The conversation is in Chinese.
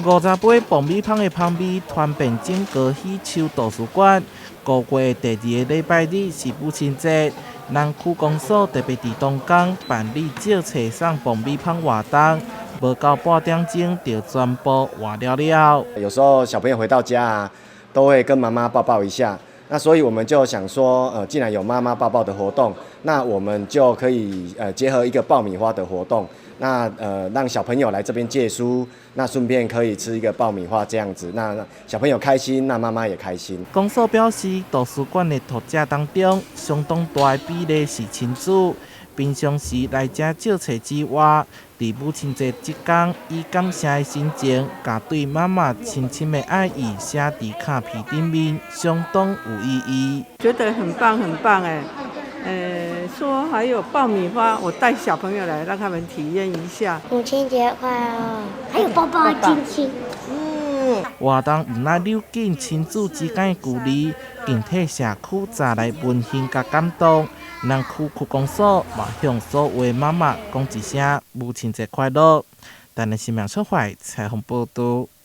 50杯爆米香的香味传遍整个喜秋图书馆。5月第2个礼拜日是母亲节，咱区公所特别伫当天办理借册送爆米香活动，无到8点钟就全部活了。有时候小朋友回到家啊，都会跟妈妈抱抱一下。那所以我们就想说，既然有妈妈抱抱的活动，那我们就可以结合一个爆米花的活动，那让小朋友来这边借书，那顺便可以吃一个爆米花这样子，那小朋友开心，那妈妈也开心。公所表示，图书馆的读者当中，相当大的比例是亲子。平常时来这借册之外，伫母亲节这天，以感谢的心情，甲对妈妈深深的爱意写伫卡片顶面，相当有意义。觉得很棒，很棒哎！说还有爆米花，我带小朋友来，让他们体验一下。母亲节快乐！还有抱抱亲亲。活动唔但扭紧亲子之间的距离，更替社区带来温馨甲感动。咱区公所嘛向所有的妈妈讲一声母亲节快乐。台南新闻出怀采访报道。